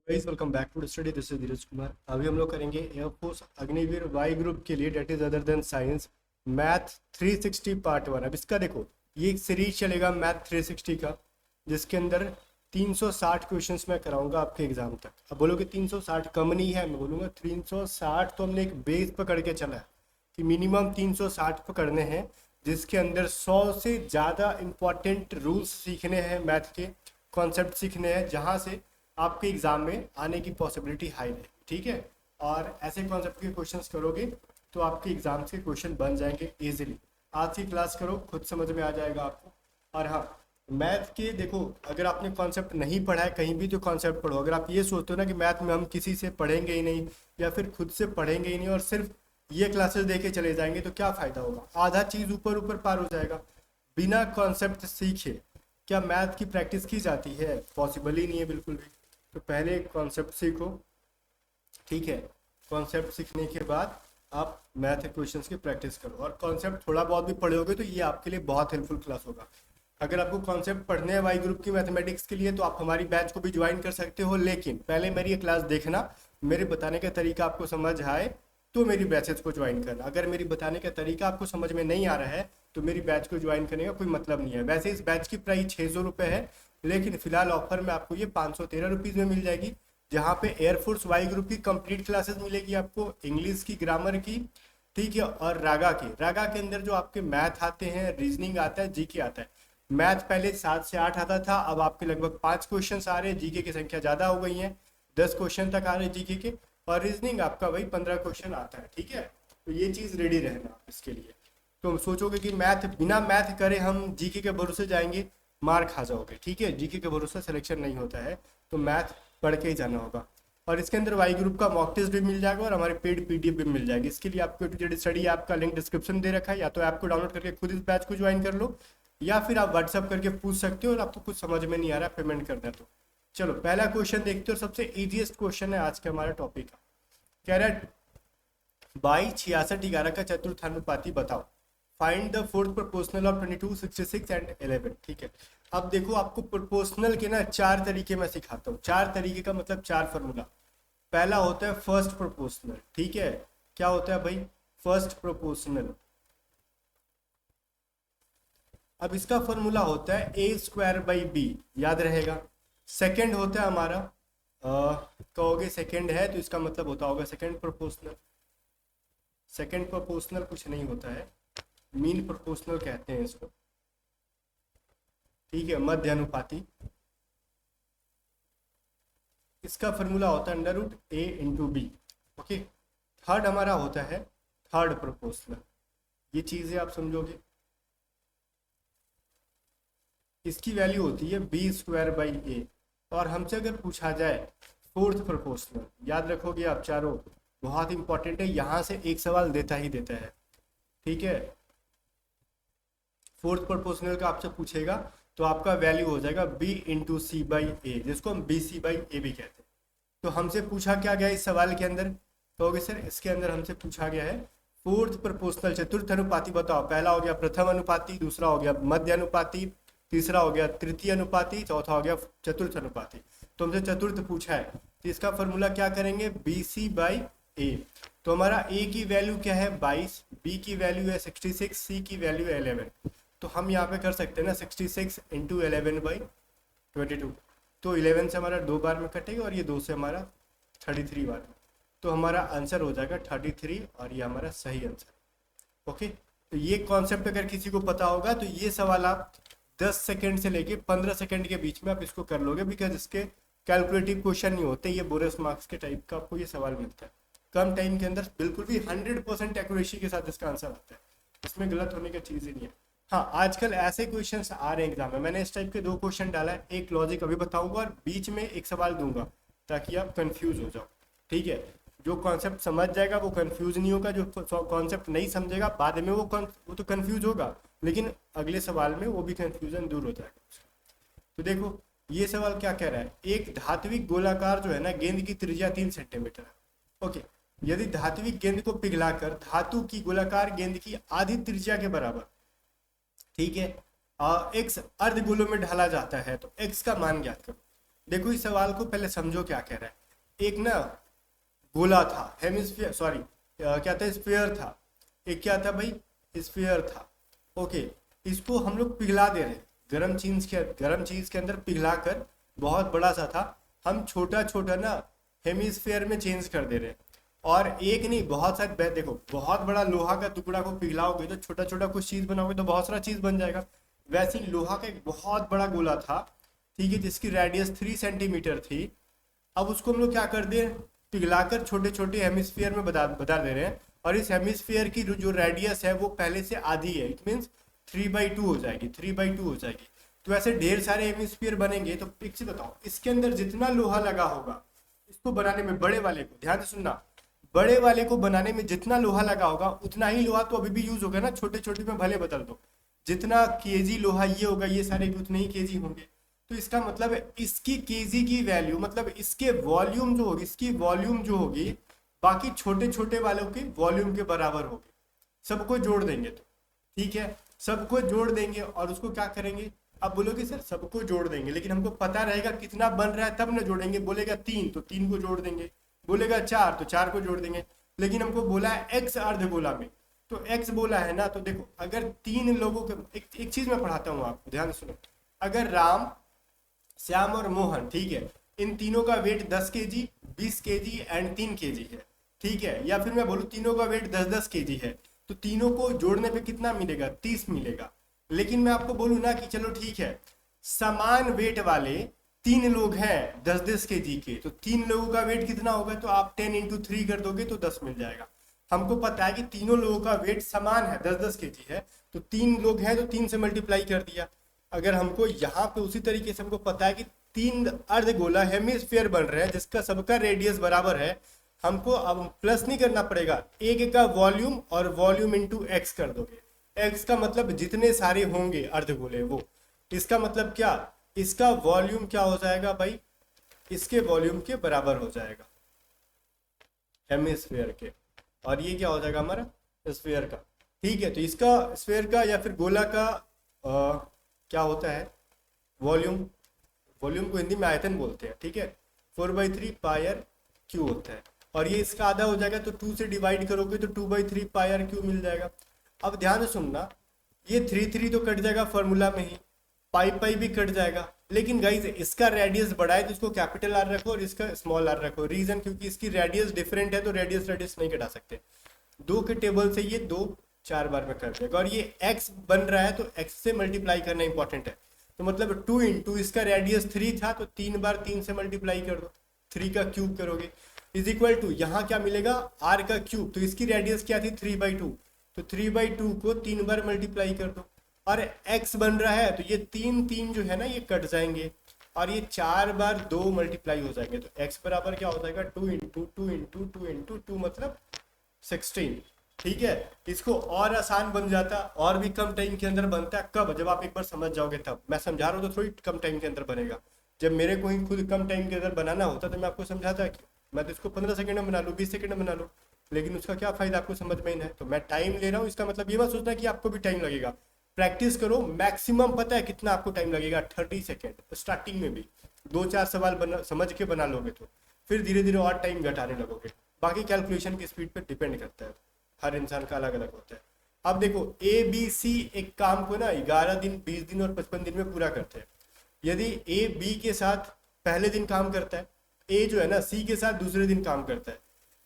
Guys welcome back to study. This is Dheeraj Kumar. अभी हम लोग करेंगे एयरफोर्स अग्निवीर वाई ग्रुप के लिए, that is other than science, math 360 part 1। अब इसका देखो, ये एक सीरीज चलेगा मैथ 360 का, जिसके अंदर 360 क्वेश्चंस मैं कराऊंगा आपके एग्जाम तक। अब बोलोगे 360 कम नहीं है, मैं बोलूँगा 360 तो हमने एक बेस पकड़ के चला है कि मिनिमम 360 पकड़ने हैं, जिसके अंदर 100 से ज़्यादा इंपॉर्टेंट रूल्स सीखने हैं, मैथ के कॉन्सेप्ट सीखने हैं, जहाँ से आपके एग्जाम में आने की पॉसिबिलिटी हाई है। ठीक है, और ऐसे कॉन्सेप्ट के क्वेश्चंस करोगे तो आपके एग्जाम्स के क्वेश्चन बन जाएंगे इजीली। आज की क्लास करो, खुद समझ में आ जाएगा आपको। और हाँ, मैथ के देखो, अगर आपने कॉन्सेप्ट नहीं पढ़ा है कहीं भी तो कॉन्सेप्ट पढ़ो। अगर आप ये सोचते हो ना कि मैथ में हम किसी से पढ़ेंगे ही नहीं या फिर खुद से पढ़ेंगे ही नहीं और सिर्फ ये क्लासेस दे के चले जाएंगे, तो क्या फ़ायदा होगा? आधा चीज़ ऊपर ऊपर पार हो जाएगा। बिना कॉन्सेप्ट सीखे क्या मैथ की प्रैक्टिस की जाती है? पॉसिबल ही नहीं है बिल्कुल भी। तो पहले कॉन्सेप्ट सीखो, ठीक है। कॉन्सेप्ट सीखने के बाद आप मैथ क्वेश्चंस की प्रैक्टिस करो, और कॉन्सेप्ट थोड़ा बहुत भी पढ़ोगे तो ये आपके लिए बहुत हेल्पफुल क्लास होगा। अगर आपको कॉन्सेप्ट पढ़ने हैं वाई ग्रुप की मैथमेटिक्स के लिए, तो आप हमारी बैच को भी ज्वाइन कर सकते हो, लेकिन पहले मेरी ये क्लास देखना, मेरे बताने का तरीका आपको समझ आए तो मेरी बैचेस को ज्वाइन करना। अगर मेरी बताने का तरीका आपको समझ में नहीं आ रहा है तो मेरी बैच को ज्वाइन करने का कोई मतलब नहीं है। वैसे इस बैच की प्राइस 600 रुपये है, लेकिन फिलहाल ऑफर में आपको ये 513 रुपीज़ में मिल जाएगी, जहाँ पे एयरफोर्स वाई ग्रुप की कंप्लीट क्लासेस मिलेगी आपको, इंग्लिश की, ग्रामर की, ठीक है, और रागा की। रागा के अंदर जो आपके मैथ आते हैं, रीजनिंग आता है, जीके आता है। मैथ पहले 7 से 8 आता था, अब आपके लगभग 5 क्वेश्चन आ रहे हैं, जीके की संख्या ज़्यादा हो गई है, 10 क्वेश्चन तक आ रहे हैं जीके के, और रीजनिंग आपका वही 15 क्वेश्चन आता है। ठीक है, तो ये चीज़ रेडी रहना आप इसके लिए। तो सोचोगे कि मैथ, बिना मैथ करे हम जीके के भरोसे जाएंगे, मार खा जाओगे। ठीक है, जीके के भरोसे सिलेक्शन नहीं होता है, तो मैथ पढ़ के ही जाना होगा। और इसके अंदर वाई ग्रुप का मॉक टेस्ट भी मिल जाएगा और हमारे पेड पीडीएफ भी मिल जाएगी। इसके लिए आपको टू स्टडी ऐप का लिंक डिस्क्रिप्शन दे रखा है, या तो ऐप को डाउनलोड करके खुद इस बैच को ज्वाइन कर लो, या फिर आप व्हाट्सअप करके पूछ सकते हो और आपको कुछ समझ में नहीं आ रहा पेमेंट करना है तो। चलो पहला क्वेश्चन देखते हो, सबसे इजीएस्ट क्वेश्चन है आज का हमारा टॉपिक का। कह रहा है 22, 66, 11 का चतुर्थानुपाती बताओ। Find the fourth proportional of 22, 66 and 11। ठीक है, अब देखो आपको प्रोपोर्शनल के ना 4 तरीके मैं सिखाता हूँ। 4 तरीके का मतलब 4 फॉर्मूला। पहला होता है फर्स्ट प्रोपोर्शनल। ठीक है, क्या होता है भाई? First proportional. अब इसका फॉर्मूला होता है ए स्क्वायर बाई बी, याद रहेगा। सेकंड होता है हमारा, कहोगे सेकंड है तो इसका मतलब होता होगा सेकंड प्रोपोर्शनल। सेकंड प्रोपोर्शनल कुछ नहीं होता है, मीन प्रोपोर्शनल कहते हैं इसको। ठीक है, मध्य अनुपाती। इसका फॉर्मूला होता है अंडर रूट ए इंटू बी। ओके, थर्ड हमारा होता है थर्ड प्रोपोर्शनल। ये चीज़ें आप समझोगे। इसकी वैल्यू होती है बी स्क्वायर बाई ए। और हमसे अगर पूछा जाए फोर्थ प्रोपोर्शनल, याद रखोगे आप चारों, बहुत इंपॉर्टेंट है, यहाँ से एक सवाल देता ही देता है। ठीक है, फोर्थ प्रोपोर्शनल का आपसे पूछेगा तो आपका वैल्यू हो जाएगा बी इंटू सी बाई ए, जिसको हम बी सी बाई ए भी कहते हैं। तो हमसे पूछा क्या गया इस सवाल के अंदर? कहोगे सर इसके अंदर हमसे पूछा गया है फोर्थ प्रोपोर्शनल चतुर्थ अनुपाती बताओ। पहला हो गया प्रथम अनुपाती, दूसरा हो गया मध्य अनुपाती, तीसरा हो गया तृतीय अनुपाती, चौथा हो गया चतुर्थ अनुपाती। तो हमसे चतुर्थ पूछा है, तो इसका फॉर्मूला क्या करेंगे? बी सी बाई ए। तो हमारा ए की वैल्यू क्या है? 22, बी की वैल्यू है 66, सी की वैल्यू है 11। तो हम यहाँ पे कर सकते हैं ना 66 इंटू 11 बाई 22। तो 11 से हमारा 2 बार में कटेगा और ये 2 से हमारा 33 बार में। तो हमारा आंसर हो जाएगा 33, और ये हमारा सही आंसर। ओके, तो ये कॉन्सेप्ट अगर किसी को पता होगा तो ये सवाल आप 10 सेकंड से लेके 15 सेकंड के बीच में आप इसको कर लोगे, बिकॉज इसके कैलकुलेटिव क्वेश्चन नहीं होते, ये बोनस मार्क्स के टाइप का आपको ये सवाल मिलता है। कम टाइम के अंदर बिल्कुल भी 100% एक्यूरेसी के साथ इसका आंसर आता है, इसमें गलत होने की चीज़ ही नहीं है। हाँ, आजकल ऐसे क्वेश्चंस आ रहे हैं एग्जाम में, मैंने इस टाइप के 2 क्वेश्चन डाला है, एक लॉजिक अभी बताऊंगा और बीच में एक सवाल दूंगा ताकि आप कंफ्यूज हो जाओ। ठीक है, जो कॉन्सेप्ट समझ जाएगा वो कंफ्यूज नहीं होगा, जो कॉन्सेप्ट नहीं समझेगा बाद में वो तो कंफ्यूज होगा, लेकिन अगले सवाल में वो भी कंफ्यूजन दूर हो जाएगा। तो देखो ये सवाल क्या कह रहा है, एक धात्विक गोलाकार जो है ना गेंद की त्रिज्या 3 सेंटीमीटर है। ओके, यदि धात्विक गेंद को पिघलाकर धातु की गोलाकार गेंद की आधी त्रिज्या के बराबर, ठीक है, एक्स अर्धगोलों में ढाला जाता है तो एक्स का मान ज्ञात करो। देखो इस सवाल को पहले समझो क्या कह रहा है। एक ना गोला था, हेमिस्फीयर, सॉरी क्या था, स्फीयर था। एक क्या था भाई, स्फीयर था। ओके, इसको हम लोग पिघला दे रहे हैं, गर्म चीज के अंदर पिघला कर, बहुत बड़ा सा था, हम छोटा छोटा ना हेमिस्फीयर में चेंज कर दे रहे हैं। और एक नहीं, बहुत सारे, देखो बहुत बड़ा लोहा का टुकड़ा को पिघलाओगे तो छोटा छोटा कुछ चीज बनाओगे तो बहुत सारा चीज बन जाएगा। वैसे ही लोहा का एक बहुत बड़ा गोला था, ठीक है, जिसकी रेडियस 3 सेंटीमीटर थी। अब उसको हम लोग क्या कर दे, पिघलाकर छोटे छोटे हेमिस्फीयर में बता दे रहे हैं। और इस हेमिस्फीयर की जो रेडियस है वो पहले से आधी है, इट मीन्स 3/2 हो जाएगी, 3/2 हो जाएगी। तो ऐसे ढेर सारे हेमिस्फीयर बनेंगे। तो एक चीज बताओ, इसके अंदर जितना लोहा लगा होगा, इसको बनाने में, बड़े वाले को ध्यान से सुनना, बड़े वाले को बनाने में जितना लोहा लगा होगा उतना ही लोहा तो अभी भी यूज होगा ना, छोटे छोटे में भले बदल दो। जितना केजी लोहा ये होगा, ये सारे भी उतने ही केजी होंगे। तो इसका मतलब है इसकी केजी की वैल्यू, मतलब इसके वॉल्यूम जो होगी, इसकी वॉल्यूम जो होगी बाकी छोटे छोटे वालों के वॉल्यूम के बराबर होगी। सबको जोड़ देंगे तो ठीक है, सबको जोड़ देंगे और उसको क्या करेंगे। अब बोलोगे सर सबको जोड़ देंगे, लेकिन हमको पता रहेगा कितना बन रहा है तब ना जोड़ेंगे। बोलेगा 3 तो 3 को जोड़ देंगे, बोलेगा 4 तो 4 को जोड़ देंगे। लेकिन हमको बोला है एक्स अर्धगोला में, तो एक्स बोला है ना, तो देखो अगर 3 लोगों के, एक चीज मैं पढ़ाता हूँ आपको, ध्यान सुनो। अगर राम, श्याम और मोहन, ठीक है, इन तीनों का weight 10 KG, 20 KG and 3 KG है, ठीक है, या फिर मैं बोलूँ तीनों का वेट 10-10 केजी है, तो तीनों को जोड़ने पे कितना मिलेगा, 30 मिलेगा। लेकिन मैं आपको बोलूँ ना कि चलो ठीक है, समान वेट वाले 3 लोग हैं 10-10 केजी के, तो 3 लोगों का वेट कितना होगा, तो आप 10 × 3 कर दोगे तो 10 मिल जाएगा। हमको पता है कि तीनों लोगों का वेट समान है, 10-10 केजी है, तो 3 लोग हैं तो 3 से मल्टीप्लाई कर दिया। अगर हमको यहाँ पे उसी तरीके से हमको पता है कि 3 अर्धगोला हेमिस्फीयर बन रहे हैं जिसका सबका रेडियस बराबर है, हमको अब प्लस नहीं करना पड़ेगा, एक का वॉल्यूम और वॉल्यूम इंटू एक्स कर दोगे। एक्स का मतलब जितने सारे होंगे अर्धगोले वो, इसका मतलब क्या, इसका वॉल्यूम क्या हो जाएगा भाई, इसके वॉल्यूम के बराबर हो जाएगा हेमिस्फीयर के। और ये क्या हो जाएगा हमारा स्फीयर का, ठीक है। तो इसका स्फीयर का या फिर गोला का क्या होता है वॉल्यूम, वॉल्यूम को हिंदी में आयतन बोलते हैं, ठीक है। 4/3 पायर क्यू होता है, और ये इसका आधा हो जाएगा, तो 2 से डिवाइड करोगे तो 2/3 पायर क्यू मिल जाएगा। अब ध्यान से सुनना, ये 3 तो कट जाएगा फॉर्मूला में ही, पाई भी कट जाएगा। लेकिन गाइज इसका रेडियस बड़ा है तो इसको कैपिटल आर रखो और इसका स्मॉल आर रखो। रीजन क्योंकि इसकी रेडियस डिफरेंट है, तो रेडियस नहीं घटा सकते। 2 के टेबल से ये 2 4 बार में कर देगा। और ये x बन रहा है तो x से मल्टीप्लाई करना इंपॉर्टेंट है। तो मतलब 2 × इसका रेडियस 3 था तो 3 बार 3 से मल्टीप्लाई कर दो, 3 का क्यूब करोगे, इज इक्वल टू यहाँ क्या मिलेगा, r का क्यूब। तो इसकी रेडियस क्या थी 3/2, तो 3/2 को 3 बार मल्टीप्लाई कर दो। और x बन रहा है तो ये 3 जो है ना ये कट जाएंगे, और ये 4 बार 2 मल्टीप्लाई हो जाएंगे। तो x बराबर क्या हो जाएगा 2 × 2 × 2 × 2 मतलब 16, ठीक है। इसको और आसान बन जाता, और भी कम टाइम के अंदर बनता है। कब, जब आप एक बार समझ जाओगे तब। मैं समझा रहा हूँ तो थोड़ी कम टाइम के अंदर बनेगा। जब मेरे को ही खुद कम टाइम के अंदर बनाना होता तो मैं आपको समझाता कि मैं तो इसको 15 सेकंड में बना लूँ, 20 सेकंड में बना लूँ, लेकिन उसका क्या फायदा, आपको समझ में ही नहीं है। तो मैं टाइम ले रहा हूँ, इसका मतलब ये मत सोचना कि आपको भी टाइम लगेगा। प्रैक्टिस करो, मैक्सिमम पता है कितना आपको टाइम लगेगा, 30 सेकेंड स्टार्टिंग में भी। 2-4 सवाल समझ के बना लोगे तो फिर धीरे धीरे और टाइम घटाने लगोगे। बाकी कैलकुलेशन की स्पीड पर डिपेंड करता है, हर इंसान का अलग अलग होता है। अब देखो ABC एक काम को ना 11 दिन, 20 दिन और 55 दिन में पूरा करते हैं। यदि A B के साथ पहले दिन काम करता है, A जो है ना C के साथ दूसरे दिन काम करता है,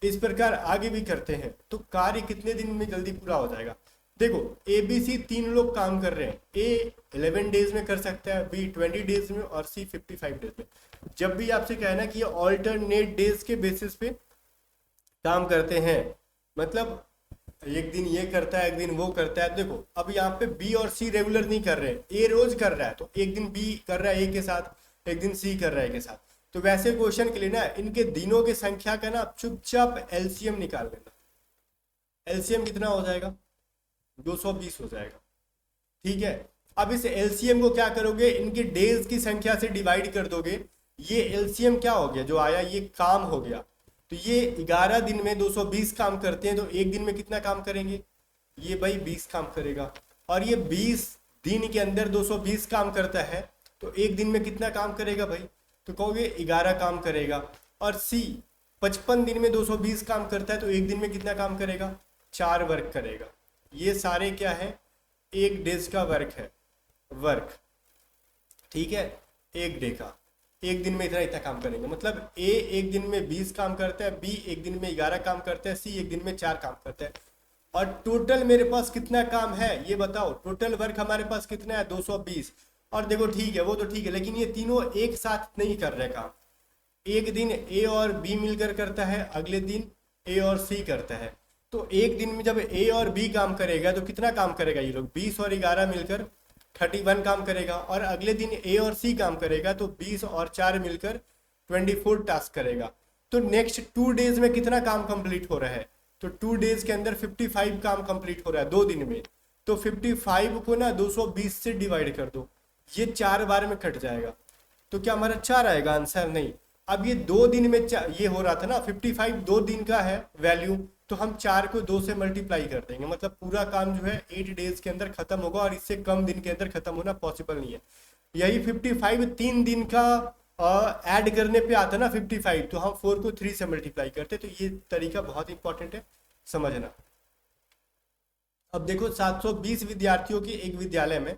इस प्रकार आगे भी करते हैं, तो कार्य कितने दिन में जल्दी पूरा हो जाएगा। देखो ABC 3 लोग काम कर रहे हैं, A 11 डेज में कर सकता है, B 20 डेज में और C 55 डेज में। जब भी आपसे कहना कि ये ऑल्टरनेट डेज के बेसिस पे काम करते हैं, मतलब एक दिन ये करता है एक दिन वो करता है। देखो अब यहाँ पे B और C रेगुलर नहीं कर रहे हैं, A रोज कर रहा है, तो एक दिन B कर रहा है A के साथ, एक दिन C कर रहा है A के साथ। तो वैसे क्वेश्चन के लिए ना इनके दिनों की संख्या का ना चुपचाप LCM निकाल लेना। LCM कितना हो जाएगा, 220 हो जाएगा, ठीक है। अब इस LCM को क्या करोगे, इनके डेज की संख्या से डिवाइड कर दोगे। ये LCM क्या हो गया, जो आया ये काम हो गया। तो ये 11 दिन में 220 काम करते हैं, तो एक दिन में कितना काम करेंगे, ये भाई 20 काम करेगा। और ये 20 दिन के अंदर 220 काम करता है, तो एक दिन में कितना काम करेगा भाई, तो कहोगे 11 काम करेगा। और सी 55 दिन में 220 काम करता है, तो एक दिन में कितना काम करेगा, 4 वर्क करेगा। ये सारे क्या है, एक डेज का वर्क है, वर्क, ठीक है, एक डे का, एक दिन में इतना इतना काम करेंगे। मतलब ए एक दिन में 20 काम करता है, बी एक दिन में 11 काम करता है, सी एक दिन में 4 काम करता है। और टोटल मेरे पास कितना काम है ये बताओ, टोटल वर्क हमारे पास कितना है, 220। और देखो ठीक है, वो तो ठीक है, लेकिन ये तीनों एक साथ नहीं कर रहे काम। एक दिन ए और बी मिलकर करता है, अगले दिन ए और सी करता है। तो एक दिन में जब ए और बी काम करेगा तो कितना काम करेगा ये लोग, 20 और 11 मिलकर 31 काम करेगा। और अगले दिन ए और सी काम करेगा तो 20 और 4 मिलकर 24 टास्क करेगा। तो नेक्स्ट 2 डेज में कितना काम कंप्लीट हो रहा है, तो 2 डेज के अंदर 55 काम कंप्लीट हो रहा है 2 दिन में। तो 55 को ना 220 से डिवाइड कर दो, ये 4 बार में कट जाएगा। तो क्या हमारा 4 आएगा आंसर, नहीं। अब ये 2 दिन में ये हो रहा था ना, 55 2 दिन का है वैल्यू, तो हम 4 को 2 से मल्टीप्लाई कर देंगे। मतलब पूरा काम जो है 8 डेज के अंदर खत्म होगा, और इससे कम दिन के अंदर खत्म होना पॉसिबल नहीं है। यही 55 3 दिन का ऐड करने पे आता ना 55, तो हम 4 को 3 से मल्टीप्लाई करते। तो ये तरीका बहुत इंपॉर्टेंट है, समझना। अब देखो 720 विद्यार्थियों के एक विद्यालय में,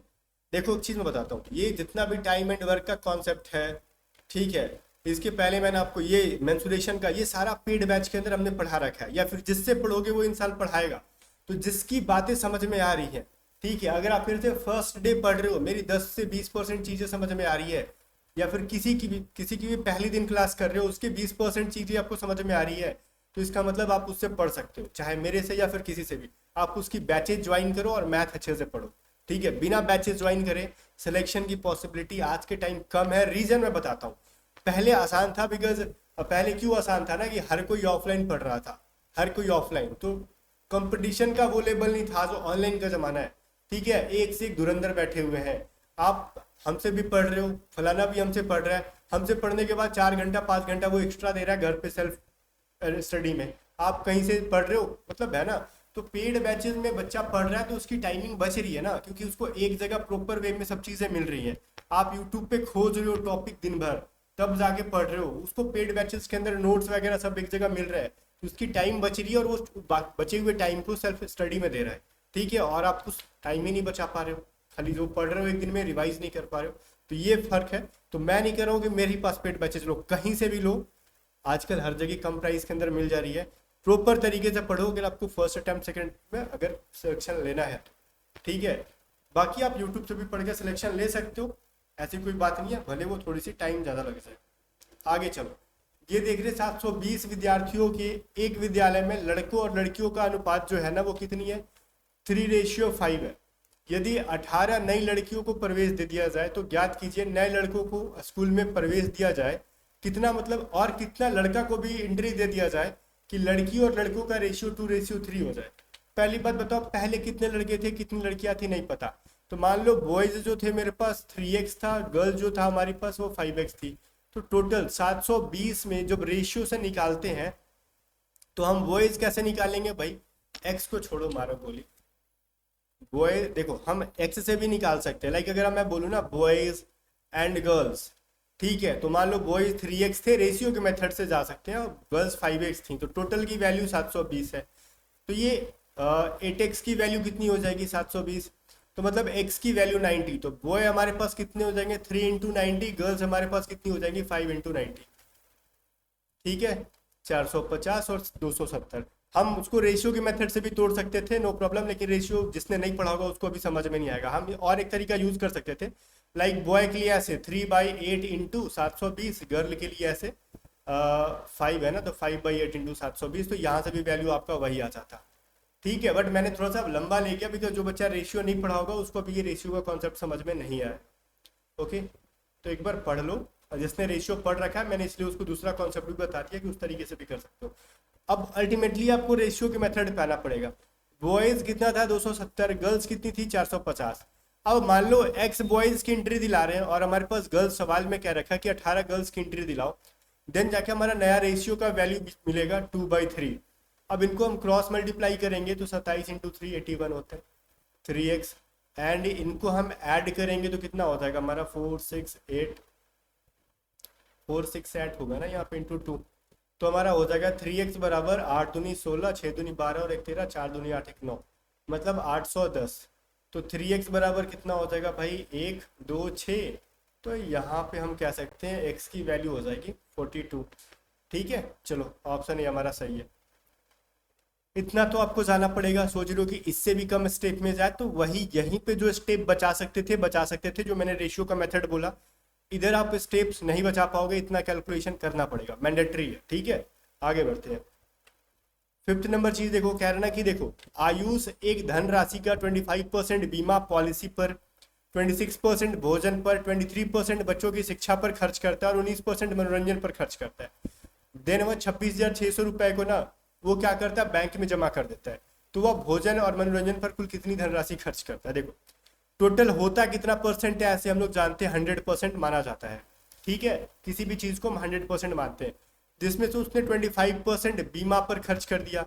देखो एक चीज मैं बताता हूँ, ये जितना भी टाइम एंड वर्क का कॉन्सेप्ट है, ठीक है, इसके पहले मैंने आपको ये मेंसुरेशन का ये सारा पेड बैच के अंदर हमने पढ़ा रखा है, या फिर जिससे पढ़ोगे वो इंसान पढ़ाएगा। तो जिसकी बातें समझ में आ रही हैं, ठीक है, अगर आप फिर से फर्स्ट डे पढ़ रहे हो, मेरी 10 से 20% चीजें समझ में आ रही है, या फिर किसी की भी पहली दिन क्लास कर रहे हो, उसके 20% चीजें आपको समझ में आ रही है, तो इसका मतलब आप उससे पढ़ सकते हो, चाहे मेरे से या फिर किसी से भी। आप उसकी बैचेज ज्वाइन करो और मैथ अच्छे से पढ़ो, ठीक है। बिना बैचेज ज्वाइन करे सिलेक्शन की पॉसिबिलिटी आज के टाइम कम है। रीजन मैं बताता हूँ, पहले आसान था, बिकॉज पहले क्यों आसान था ना, कि हर कोई ऑफलाइन पढ़ रहा था, हर कोई ऑफलाइन, तो कंपटीशन का वो लेवल नहीं था जो ऑनलाइन का जमाना है, ठीक है। एक से एक धुरंधर बैठे हुए हैं, आप हमसे भी पढ़ रहे हो, फलाना भी हमसे पढ़ रहा है, हमसे पढ़ने के बाद 4 घंटा 5 घंटा वो एक्स्ट्रा दे रहा है घर पे सेल्फ स्टडी में, आप कहीं से पढ़ रहे हो, मतलब है ना। तो पेड बैचेस में बच्चा पढ़ रहा है तो उसकी टाइमिंग बच रही है ना, क्योंकि उसको एक जगह प्रॉपर वे में सब चीजें मिल रही हैं। आप यूट्यूब पे खोज रहे हो टॉपिक दिन भर, तब जाके पढ़ रहे हो, उसको पेड बैचेस के अंदर नोट्स वगैरह सब एक जगह मिल रहा है, तो उसकी टाइम बच रही है, और वो बचे हुए टाइम को सेल्फ स्टडी में दे रहा है, ठीक है। और आप उस टाइम ही नहीं बचा पा रहे हो, खाली जो पढ़ रहे हो एक दिन में रिवाइज नहीं कर पा रहे हो, तो ये फर्क है। तो मैं नहीं कह रहा हूँ कि मेरे पास पेड बैचेस लो, कहीं से भी लो, आजकल हर जगह कम प्राइस के अंदर मिल जा रही है। प्रॉपर तरीके से पढ़ो अगर आपको फर्स्ट अटेम्प्ट सेकंड में अगर सिलेक्शन लेना है, ठीक है। बाकी आप यूट्यूब से भी पढ़ के सिलेक्शन ले सकते हो, ऐसी कोई बात नहीं है, भले वो थोड़ी सी टाइम ज़्यादा लग जाए। आगे चलो, ये देख रहे 720 विद्यार्थियों के एक विद्यालय में लड़कों और लड़कियों का अनुपात जो है ना वो कितनी है, 3:5 है। यदि 18 नई लड़कियों को प्रवेश दे दिया जाए तो ज्ञात कीजिए नए लड़कों को स्कूल में प्रवेश दिया जाए कितना, मतलब और कितना लड़का को भी एंट्री दे दिया जाए कि लड़की और लड़कों का रेशियो 2:3 हो जाए। पहली बात बताओ, पहले कितने लड़के थे कितनी लड़कियां थी, नहीं पता। तो मान लो बॉयज जो थे मेरे पास 3x था, गर्ल जो था हमारे पास वो 5x थी। तो टोटल 720 में जब रेशियो से निकालते हैं तो हम बॉयज कैसे निकालेंगे भाई, x को छोड़ो, मारो गोली। बॉय देखो हम x से भी निकाल सकते हैं, लाइक अगर मैं बोलूँ ना बॉयज एंड गर्ल्स, ठीक है, तो मान लो बॉयज 3x थे, रेशियो के मेथड से जा सकते हैं, और गर्ल्स 5x थी, तो टोटल की वैल्यू 720 है। तो ये 8x की वैल्यू कितनी हो जाएगी 720, तो मतलब x की वैल्यू 90, तो बॉय हमारे पास कितने हो जाएंगे 3 × 90, गर्ल्स हमारे पास कितनी हो जाएंगी 5 × 90, ठीक है, 450 और 270। हम उसको रेशियो के मेथड से भी तोड़ सकते थे, नो प्रॉब्लम, लेकिन रेशियो जिसने नहीं पढ़ा होगा उसको अभी समझ में नहीं आएगा। हम और एक तरीका यूज कर सकते थे, लाइक बॉय के लिए ऐसे 3/8 × 720, गर्ल के लिए ऐसे 5 है ना, तो 5/8 × 720, तो यहाँ से भी वैल्यू आपका वही आ जाता, ठीक है। बट मैंने थोड़ा सा लंबा ले गया बिकॉज जो बच्चा रेशियो नहीं पढ़ा होगा उसको अभी ये रेशियो का कॉन्सेप्ट समझ में नहीं आया, ओके। तो एक बार पढ़ लो, जिसने रेशियो पढ़ रखा है मैंने इसलिए उसको दूसरा कॉन्सेप्ट भी बता दिया कि उस तरीके से भी कर सकते हो। अब अल्टीमेटली आपको रेशियो के मेथड पे आना पड़ेगा। बॉयज कितना था 270, गर्ल्स कितनी थी 450। अब मान लो एक्स बॉयज की एंट्री दिला रहे हैं और हमारे पास गर्ल्स सवाल में क्या रखा कि 18 गर्ल्स की एंट्री दिलाओ, देन जाके हमारा नया रेशियो का वैल्यू मिलेगा 2/3। अब इनको हम क्रॉस मल्टीप्लाई करेंगे तो 27 × 3 81 होता है 3x, एंड इनको हम ऐड करेंगे तो कितना हो जाएगा हमारा 4 6 8 468 होगा ना यहाँ पे इंटू 2, तो हमारा हो जाएगा 3x बराबर 8 दूनी 16, 6 दूनी 12 और 1 13, 4 दूनी 8 1 9, मतलब 810। तो 3x बराबर कितना हो जाएगा भाई 1 2 6, तो यहाँ पे हम कह सकते हैं x की वैल्यू हो जाएगी 42। ठीक है, चलो ऑप्शन ये हमारा सही है। इतना तो आपको जाना पड़ेगा। सोच रहे हो कि इससे भी कम स्टेप में जाए तो वही यहीं पे जो स्टेप बचा सकते थे जो मैंने रेशियो का मेथड बोला, इधर आप स्टेप्स नहीं बचा पाओगे, इतना कैलकुलेशन करना पड़ेगा, मैंडेटरी है। ठीक है, आगे बढ़ते हैं। 5th नंबर चीज देखो, कह रहा ना कि देखो आयुष एक धनराशि का 25% बीमा पॉलिसी पर, 26% भोजन पर, 23% बच्चों की शिक्षा पर खर्च करता है और 19% मनोरंजन पर खर्च करता है। देन वह 26,600 रुपए को ना वो क्या करता है, बैंक में जमा कर देता है। तो वह भोजन और मनोरंजन पर कुल कितनी धनराशि खर्च करता है। देखो टोटल होता कितना परसेंट है, ऐसे हम लोग जानते हैं 100% माना जाता है। ठीक है, किसी भी चीज को हम 100% मानते हैं, जिसमें से उसने 25% बीमा पर खर्च कर दिया,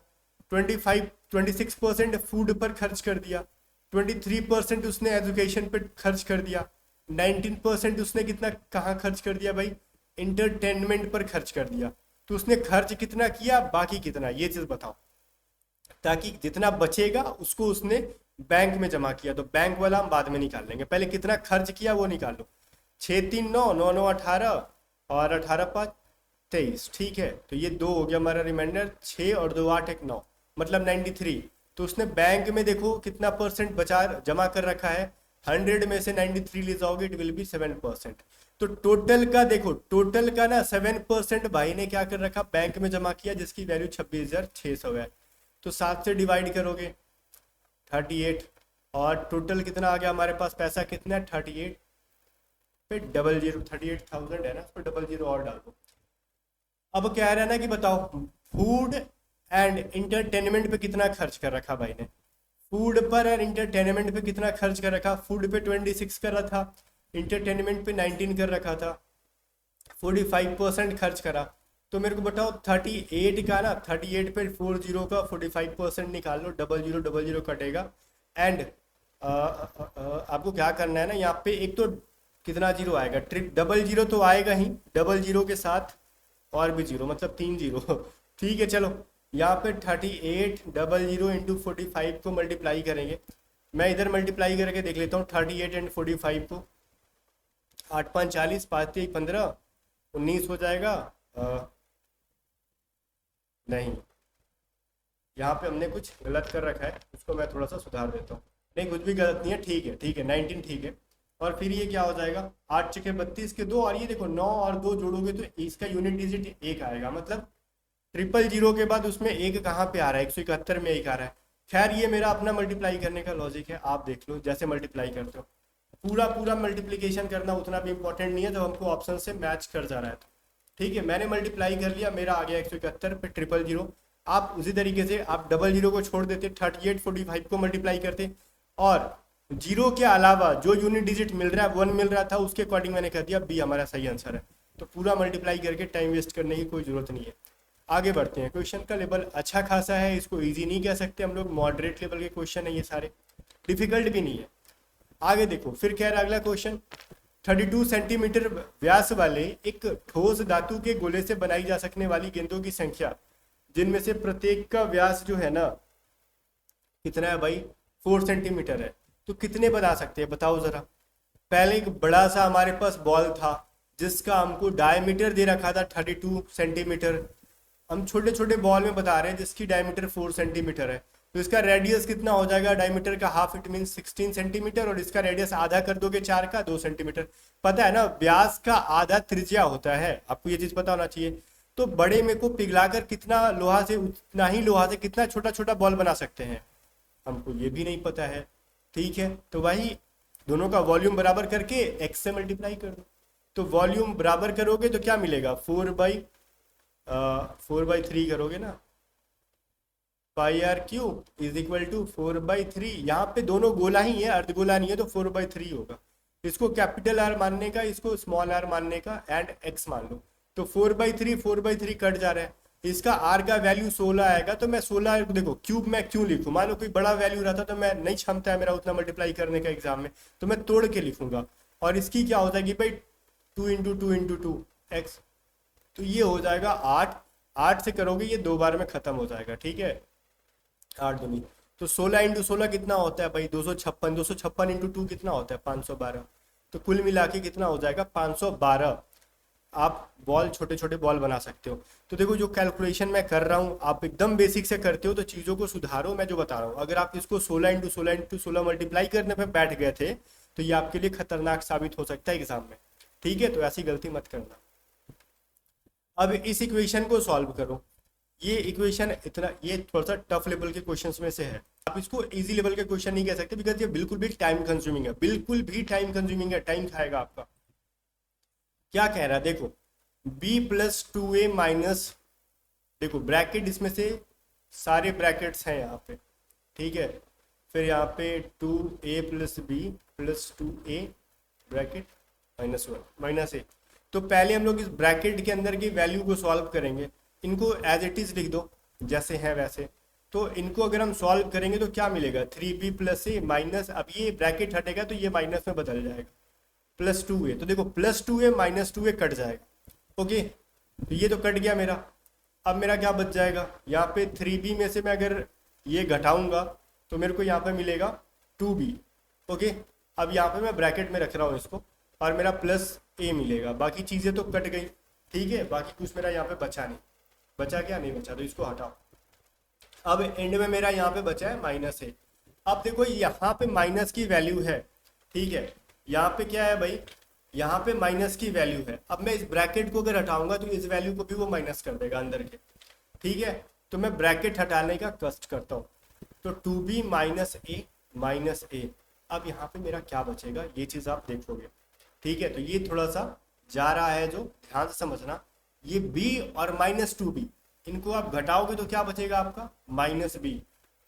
26% फूड पर खर्च कर दिया, 23% उसने एजुकेशन पर खर्च कर दिया, 19% उसने कितना कहाँ खर्च कर दिया भाई, इंटरटेनमेंट पर खर्च कर दिया। तो उसने खर्च कितना किया, बाकी कितना, ये चीज बताओ, ताकि जितना बचेगा उसको उसने बैंक में जमा किया। तो बैंक वाला हम बाद में निकाल लेंगे, पहले कितना खर्च किया वो निकाल लो। 6 3 9 9 9 18 और 18 5 23। ठीक है, तो ये 2 हो गया हमारा रिमाइंडर, 6 और 2 8 1 9, मतलब 93। तो उसने बैंक में देखो कितना परसेंट बचा जमा कर रखा है, 100 में से 93 ले जाओगे इट विल बी 7%। तो टोटल का देखो, टोटल का ना 7% भाई ने क्या कर रखा, बैंक में जमा किया, जिसकी वैल्यू 26,600 है। तो 7 से डिवाइड करोगे 38, और टोटल कितना आ गया हमारे पास, पैसा कितना है 38 पे 00, 38,000 है ना, उस पर 00 और डाल दो। अब कह रहा है ना कि बताओ फूड एंड इंटरटेनमेंट पे कितना खर्च कर रखा भाई ने, फूड पर और इंटरटेनमेंट पे कितना खर्च कर रखा। फूड पे 26 कर रहा था, इंटरटेनमेंट पे 19 कर रखा था, 45% खर्च करा। तो मेरे को बताओ 38 का ना, 38 पे 40 का 45% निकाल लो, 0000 कटेगा। एंड आपको क्या करना है ना, यहाँ पे एक तो कितना जीरो आएगा, 00 तो आएगा ही, 00 के साथ और भी जीरो, मतलब 3 जीरो। ठीक है, चलो यहाँ पे 38 00 इंटू 45 को मल्टीप्लाई करेंगे। मैं इधर मल्टीप्लाई करके देख लेता हूँ 38 एंड 45 को, 8 5 40, 5 3 15, 19 हो जाएगा। नहीं, यहाँ पे हमने कुछ गलत कर रखा है, उसको मैं थोड़ा सा सुधार देता हूँ। नहीं, कुछ भी गलत नहीं है, ठीक है ठीक है, 19 ठीक है। और फिर ये क्या हो जाएगा, 8 छके 32 के 2, और ये देखो 9 और 2 जोड़ोगे तो इसका यूनिट डिजिट 1 आएगा, मतलब 000 के बाद उसमें 1 कहाँ पे आ रहा है, 171 में 1 आ रहा है। खैर ये मेरा अपना मल्टीप्लाई करने का लॉजिक है, आप देख लो जैसे मल्टीप्लाई करते हो। पूरा मल्टीप्लीकेशन करना उतना भी इंपॉर्टेंट नहीं है जब हमको ऑप्शन से मैच कर जा रहा है। तो ठीक है, मैंने मल्टीप्लाई कर लिया, मेरा आ गया 171 पे 000। आप उसी तरीके से आप 00 को छोड़ देते, 38 45 को मल्टीप्लाई करते, और जीरो के अलावा जो यूनिट डिजिट मिल रहा है 1 मिल रहा था, उसके अकॉर्डिंग मैंने कर दिया बी हमारा सही आंसर है। तो पूरा मल्टीप्लाई करके टाइम वेस्ट करने की कोई जरूरत नहीं है। आगे बढ़ते हैं। क्वेश्चन का लेवल अच्छा खासा है, इसको इजी नहीं कह सकते हम लोग, मॉडरेट लेवल के क्वेश्चन है ये सारे, डिफिकल्ट भी नहीं है। आगे देखो, फिर कह रहा है अगला क्वेश्चन, 32 सेंटीमीटर व्यास वाले एक ठोस धातु के गोले से बनाई जा सकने वाली गेंदों की संख्या, जिनमें से प्रत्येक का व्यास जो है ना कितना है भाई, 4 सेंटीमीटर है। तो कितने बना सकते हैं बताओ जरा। पहले एक बड़ा सा हमारे पास बॉल था जिसका हमको डायमीटर दे रखा था 32 सेंटीमीटर। हम छोटे छोटे बॉल में बता रहे हैं जिसकी डायमीटर 4 सेंटीमीटर है, तो इसका रेडियस कितना हो जाएगा, डायमीटर का हाफ इट मीन 16 सेंटीमीटर, और इसका रेडियस आधा कर दोगे 4 का, 2 सेंटीमीटर। पता है ना, व्यास का आधा त्रिज्या होता है, आपको ये चीज पता होना चाहिए। तो बड़े में को पिघलाकर कितना लोहा से, उतना ही लोहा से कितना छोटा छोटा बॉल बना सकते हैं, हमको ये भी नहीं पता है। ठीक है, तो वही दोनों का वॉल्यूम बराबर करके x से मल्टीप्लाई कर दो। तो वॉल्यूम बराबर करोगे तो क्या मिलेगा, 4/3 करोगे ना, pi r cube is equal to 4/3। यहाँ पे दोनों गोला ही है, अर्धगोला नहीं है, तो 4/3 होगा। इसको कैपिटल आर मानने का, इसको स्मॉल आर मानने का, एंड x मान लो। तो 4/3 कट जा रहा है, इसका r का वैल्यू 16 आएगा। तो मैं 16 देखो क्यूब में क्यों लिखूं, मानो कोई बड़ा वैल्यू रहता तो मैं नहीं क्षमता है मेरा उतना मल्टीप्लाई करने का एग्जाम में, तो मैं तोड़ के लिखूंगा। और इसकी क्या हो जाएगी भाई, 2 × 2 × 2 x, तो ये हो जाएगा 8, 8 से करोगे ये 2 बार में खत्म हो जाएगा, ठीक है, 8 दूनी, तो 16 इंटू 16 कितना होता है भाई 256, 256 इंटू 2 कितना होता है 512, तो कुल मिला के कितना हो जाएगा 512। आप बॉल छोटे छोटे बॉल बना सकते हो। तो देखो जो कैलकुलेशन मैं कर रहा हूँ आप एकदम बेसिक से करते हो तो चीज़ों को सुधारो, मैं जो बता रहा हूँ अगर आप इसको 16 मल्टीप्लाई करने पे बैठ गए थे तो ये आपके लिए खतरनाक साबित हो सकता है एग्जाम में, ठीक है, तो ऐसी गलती मत करना। अब इस इक्वेशन को सॉल्व करो, ये इक्वेशन इतना, ये थोड़ा सा टफ लेवल के क्वेश्चंस में से है, आप इसको इजी लेवल के क्वेश्चन नहीं कह सकते बिकॉज ये बिल्कुल भी टाइम कंज्यूमिंग है, बिल्कुल भी टाइम कंज्यूमिंग है, टाइम खाएगा आपका। क्या कह रहा है देखो, b प्लस 2a माइनस, देखो ब्रैकेट इसमें से सारे ब्रैकेट्स हैं यहाँ पे, ठीक है, फिर यहाँ पे 2a plus b plus 2a bracket -1 minus a। तो पहले हम लोग इस ब्रैकेट के अंदर की वैल्यू को सॉल्व करेंगे, इनको एज इट इज लिख दो जैसे हैं वैसे। तो इनको अगर हम सॉल्व करेंगे तो क्या मिलेगा 3b प्लस a माइनस, अब ये ब्रैकेट हटेगा तो ये माइनस में बदल जाएगा, प्लस 2a, तो देखो plus 2a minus 2a cut जाएगा, ओके, तो ये तो कट गया मेरा। अब मेरा क्या बच जाएगा, यहाँ पे 3b में से मैं अगर ये घटाऊंगा तो मेरे को यहाँ पे मिलेगा 2b, ओके। अब यहाँ पे मैं ब्रैकेट में रख रहा हूँ इसको और मेरा प्लस a मिलेगा, बाकी चीज़ें तो कट गई, ठीक है, बाकी कुछ मेरा यहाँ पे बचा नहीं, बचा क्या नहीं बचा, तो इसको हटाओ। अब एंड में मेरा यहाँ पे बचा है माइनस a। अब देखो यहाँ पे माइनस की वैल्यू है, ठीक है, यहाँ पे क्या है भाई, यहाँ पे माइनस की वैल्यू है। अब मैं इस ब्रैकेट को अगर हटाऊंगा तो इस वैल्यू को भी वो माइनस कर देगा अंदर के, ठीक है, तो मैं ब्रैकेट हटाने का कष्ट करता हूँ, तो 2b minus a minus a। अब यहाँ पे मेरा क्या बचेगा ये चीज़ आप देखोगे, ठीक है, तो ये थोड़ा सा जा रहा है जो ध्यान से समझना, ये b और माइनस 2b इनको आप घटाओगे तो क्या बचेगा आपका माइनस b,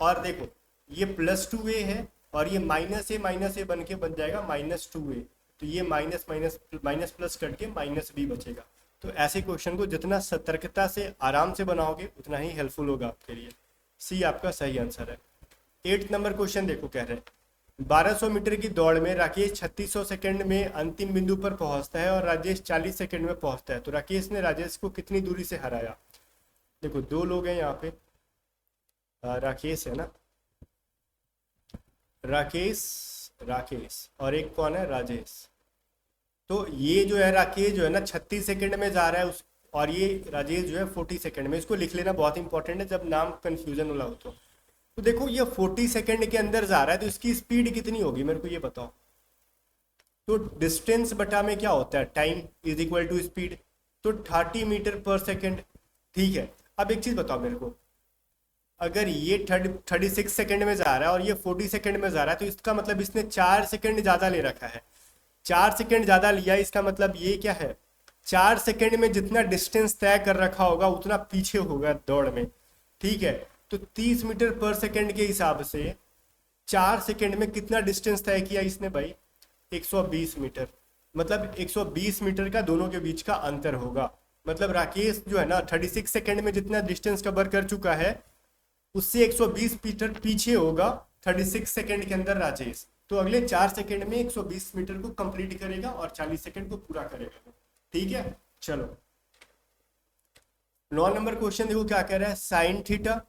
और देखो ये प्लस 2a है और ये माइनस ए बन के बन जाएगा -2a, तो ये माइनस माइनस माइनस प्लस करके माइनस b बचेगा। तो ऐसे क्वेश्चन को जितना सतर्कता से आराम से बनाओगे उतना ही हेल्पफुल होगा आपके लिए। सी आपका सही आंसर है। 8 नंबर क्वेश्चन देखो, कह रहे हैं 1200 मीटर की दौड़ में राकेश 3600 सेकंड में अंतिम बिंदु पर पहुंचता है और राजेश 40 सेकंड में पहुंचता है, तो राकेश ने राजेश को कितनी दूरी से हराया। देखो 2 लोग हैं यहाँ पे, राकेश है ना, राकेश और एक कौन है राजेश। तो ये जो है राकेश जो है ना 36 सेकंड में जा रहा है उस, और ये राजेश जो है 40 सेकंड में, इसको लिख लेना बहुत इंपॉर्टेंट है जब नाम कंफ्यूजन वाला हो तो देखो ये 40 सेकंड के अंदर जा रहा है तो इसकी स्पीड कितनी होगी मेरे को ये बताओ। तो डिस्टेंस बटा में क्या होता है time is equal to speed, तो 30 मीटर पर सेकेंड, ठीक है। अब एक चीज बताओ मेरे को, अगर ये 36 सेकंड में जा रहा है और ये 40 सेकंड में जा रहा है तो इसका मतलब इसने 4 सेकंड ज्यादा ले रखा है, 4 सेकंड ज्यादा लिया, इसका मतलब ये क्या है 4 सेकंड में जितना डिस्टेंस तय कर रखा होगा उतना पीछे होगा दौड़ में, ठीक है। तो 30 मीटर पर सेकंड के हिसाब से 4 सेकंड में कितना डिस्टेंस तय किया इसने भाई 120 मीटर, मतलब 120 मीटर का दोनों के बीच का अंतर होगा। मतलब राकेश जो है ना 36 सेकंड में जितना डिस्टेंस कवर कर चुका है उससे 120 मीटर पीछे होगा 36 सेकंड के अंदर राजेश, तो अगले 4 सेकंड में 120 मीटर को कंप्लीट करेगा और 40 सेकंड को पूरा करेगा, ठीक है। चलो 9 नंबर क्वेश्चन देखो क्या कह रहा है, sine theta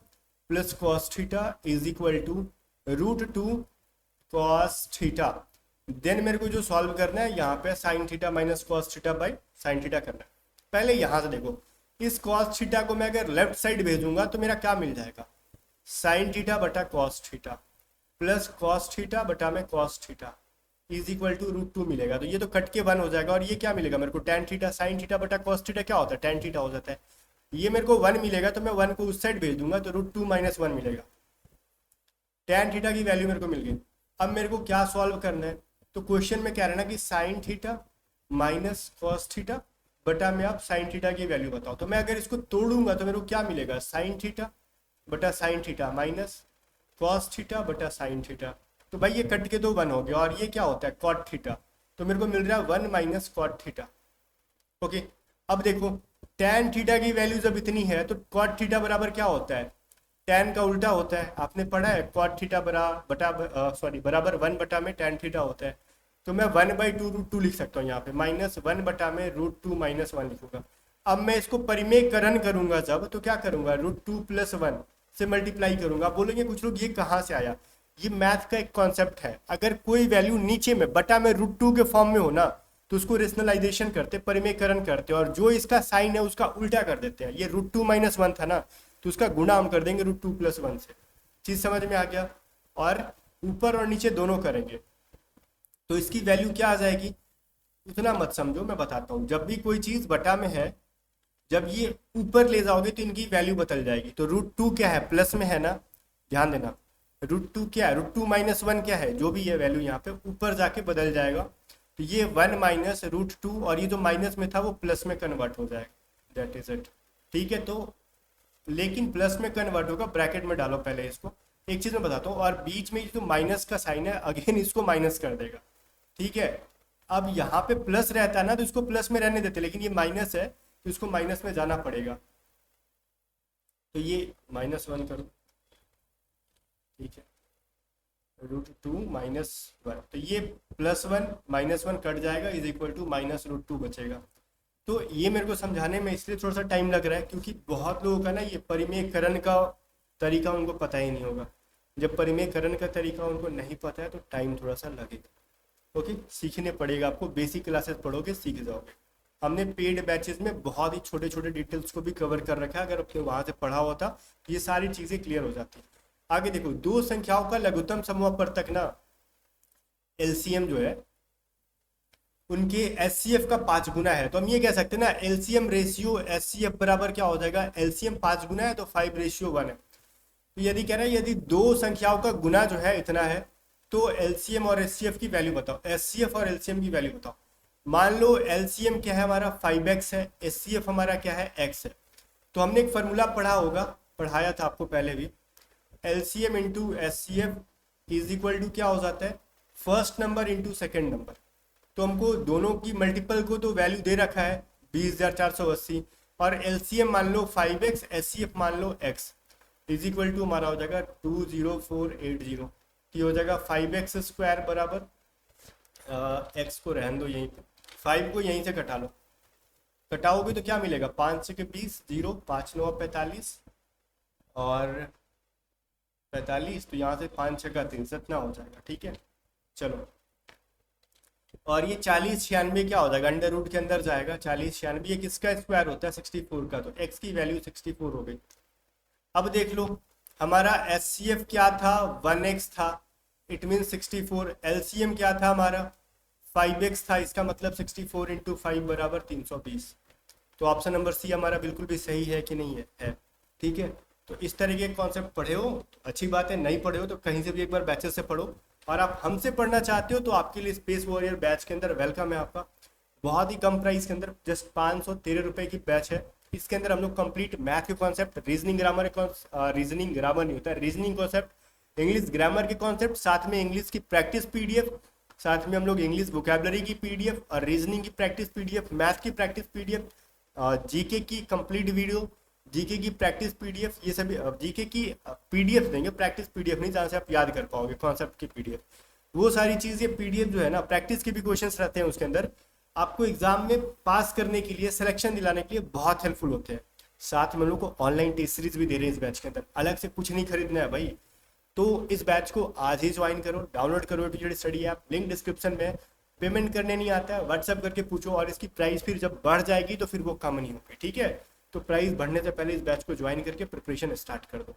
plus cos theta is equal to √2 cos theta. Then मेरे को जो सॉल्व करना है यहाँ पे sine theta minus cos theta by sine theta करना है। पहले यहाँ से देखो, इस कॉस थीटा को मैं अगर लेफ्ट साइड भेजूंगा तो मेरा क्या मिल जाएगा साइन थीटा बटा cos theta plus cos theta बटा में cos theta is equal to √2 मिलेगा, तो ये तो कट के 1 हो जाएगा और ये क्या मिलेगा मेरे को tan थीटा, साइन थीटा बटा कॉस थीटा क्या होता है tan थीटा हो जाता है, ये मेरे को 1 मिलेगा तो मैं 1 को उस साइड भेज दूंगा तो √2 - 1 मिलेगा, tan थीटा की वैल्यू मेरे को मिल गई। अब मेरे को क्या सॉल्व करना है, तो क्वेश्चन में क्या रहना कि sign theta minus cos theta बटा में आप साइन थीटा की वैल्यू बताओ, तो मैं अगर इसको तोड़ूंगा तो मेरे को क्या मिलेगा साइन थीटा बटा sign theta minus cos theta बटा साइन थीटा, तो भाई ये कट के तो 1 हो गया और ये क्या होता है कॉट थीटा, तो मेरे को मिल रहा है 1 माइनस कॉट थीटा, ओके। अब देखो tan थीटा की वैल्यू जब इतनी है तो कॉट थीटा बराबर क्या होता है tan का उल्टा होता है, आपने पढ़ा है कॉट थीटा बराबर 1 बटा में tan थीटा होता है, तो मैं 1/2 √2 लिख सकता हूँ यहाँ पे, -1 बटा में √2 - 1 लिखूंगा। अब मैं इसको परिमेयकरण करूंगा जब, तो क्या करूंगा, √2 + 1 से मल्टीप्लाई करूंगा। आप बोलेंगे कुछ लोग ये कहाँ से आया, ये मैथ का एक कॉन्सेप्ट है। अगर कोई वैल्यू नीचे में बटा में √2 के फॉर्म में हो ना, तो उसको रेशनलाइजेशन करते, परिमेयकरण करते, और जो इसका साइन है उसका उल्टा कर देते हैं। ये √2 - 1 था ना, तो उसका गुणा हम कर देंगे √2 + 1 से। चीज समझ में आ गया। और ऊपर और नीचे दोनों करेंगे तो इसकी वैल्यू क्या आ जाएगी, उतना मत समझो, मैं बताता हूँ। जब भी कोई चीज बटा में है, जब ये ऊपर ले जाओगे तो इनकी वैल्यू बदल जाएगी। तो √2 क्या है, प्लस में है ना, ध्यान देना। √2 क्या है, √2 - 1 क्या है, जो भी है वैल्यू यहाँ पे ऊपर जाके बदल जाएगा। तो ये 1 - √2, और ये जो माइनस में था वो प्लस में कन्वर्ट हो जाएगा। That is it. ठीक है, तो लेकिन प्लस में कन्वर्ट होगा, ब्रैकेट में डालो पहले इसको। एक चीज मैं बताता हूँ, और बीच में जो माइनस का साइन है अगेन इसको माइनस कर देगा। ठीक है, अब यहाँ पे प्लस रहता है ना, तो इसको प्लस में रहने देते, लेकिन ये माइनस है तो इसको माइनस में जाना पड़ेगा। तो ये -1 करो, ठीक है, √2 - 1, तो ये +1 -1 कट जाएगा, इज इक्वल टू -√2 बचेगा। तो ये मेरे को समझाने में इसलिए थोड़ा सा टाइम लग रहा है, क्योंकि बहुत लोगों का ना ये परिमेयकरण का तरीका उनको पता ही नहीं होगा। जब परिमेयकरण का तरीका उनको नहीं पता है तो टाइम थोड़ा सा लगेगा। ओके, सीखने पड़ेगा आपको, बेसिक क्लासेस पढ़ोगे सीख जाओगे। हमने पेड बैचेस में बहुत ही छोटे छोटे डिटेल्स को भी कवर कर रखा है, अगर आपने वहां से पढ़ा होता तो ये सारी चीजें क्लियर हो जाती। आगे देखो, दो संख्याओं का लघुत्तम समूह पर तक ना एलसीएम जो है उनके एचसीएफ का 5 गुना है। तो हम ये कह सकते हैं ना, एलसीएम रेशियो एचसीएफ बराबर क्या हो जाएगा, एलसीएम 5 गुना है तो 5:1 है। तो यदि कह रहा है यदि दो संख्याओं का गुना जो है इतना है, तो एलसीएम और एचसीएफ की वैल्यू बताओ, एचसीएफ और एलसीएम की वैल्यू बताओ। मान लो एलसीएम क्या है हमारा 5x है, एचसीएफ हमारा क्या है x है। तो हमने एक फॉर्मूला पढ़ा होगा, पढ़ाया था आपको पहले भी, LCM into HCF is equal to क्या हो जाता है, first number into second number. तो हमको दोनों की मल्टीपल को तो वैल्यू दे रखा है 20,480, और एलसीएम मान लो 5x, एचसीएफ मान लो x, इज इक्वल टू हमारा हो जाएगा 20480। ये हो जाएगा 5x² बराबर x को रहने दो यहीं पे, 5 को यहीं से कटा लो, कटाओगे तो क्या मिलेगा, 5 से 20, 0, 5 9 45 और 45, तो यहाँ से 5 6 का 3 इतना हो जाएगा। ठीक है, चलो, और ये 40 96 क्या हो जाएगा, अंडर रूट के अंदर जाएगा। 40 96 ये किसका स्क्वायर होता है, 64 का, तो x की वैल्यू 64 हो गई। अब देख लो, हमारा एचसीएफ क्या था, 1x था, इट मीन 64। एलसीएम क्या था हमारा 5x था, इसका मतलब 64 × 5 बराबर 320। तो ऑप्शन नंबर सी हमारा बिल्कुल भी सही है कि नहीं है। ठीक है, तो इस तरह के कॉन्सेप्ट पढ़े हो तो अच्छी बात है, नहीं पढ़े हो तो कहीं से भी एक बार बैचेस से पढ़ो। और आप हमसे पढ़ना चाहते हो तो आपके लिए स्पेस वॉरियर बैच के अंदर वेलकम है आपका, बहुत ही कम प्राइस के अंदर, जस्ट 513 रुपए की बैच है। इसके अंदर हम लोग कंप्लीट मैथ के कॉन्सेप्ट, रीजनिंग ग्रामर नहीं होता है, रीजनिंग कॉन्सेप्ट, इंग्लिश ग्रामर के कॉन्सेप्ट, साथ में इंग्लिश की प्रैक्टिस पीडीएफ, साथ में हम लोग इंग्लिश वोकेबलरी की पीडीएफ और रीजनिंग की प्रैक्टिस पीडीएफ, मैथ की प्रैक्टिस पीडीएफ, जीके की कंप्लीट वीडियो, जीके की प्रैक्टिस पीडीएफ, ये सभी जीके की पीडीएफ देंगे, प्रैक्टिस पीडीएफ नहीं, जहाँ से आप याद कर पाओगे कॉन्सेप्ट की पीडीएफ। वो सारी चीज़ें पीडीएफ जो है ना, प्रैक्टिस के भी क्वेश्चंस रहते हैं उसके अंदर, आपको एग्जाम में पास करने के लिए, सिलेक्शन दिलाने के लिए बहुत हेल्पफुल होते हैं। साथ में हम लोग को ऑनलाइन टेस्ट सीरीज भी दे रहे हैं इस बैच के अंदर, अलग से कुछ नहीं खरीदना है भाई। तो इस बैच को आज ही ज्वाइन करो, डाउनलोड करो एपीजेड स्टडी ऐप, लिंक डिस्क्रिप्शन में। पेमेंट करने नहीं आता है, व्हाट्सअप करके पूछो, और इसकी प्राइस फिर जब बढ़ जाएगी तो फिर वो कम नहीं होगी। ठीक है, तो प्राइस बढ़ने से पहले इस बैच को ज्वाइन करके प्रिपरेशन स्टार्ट कर दो।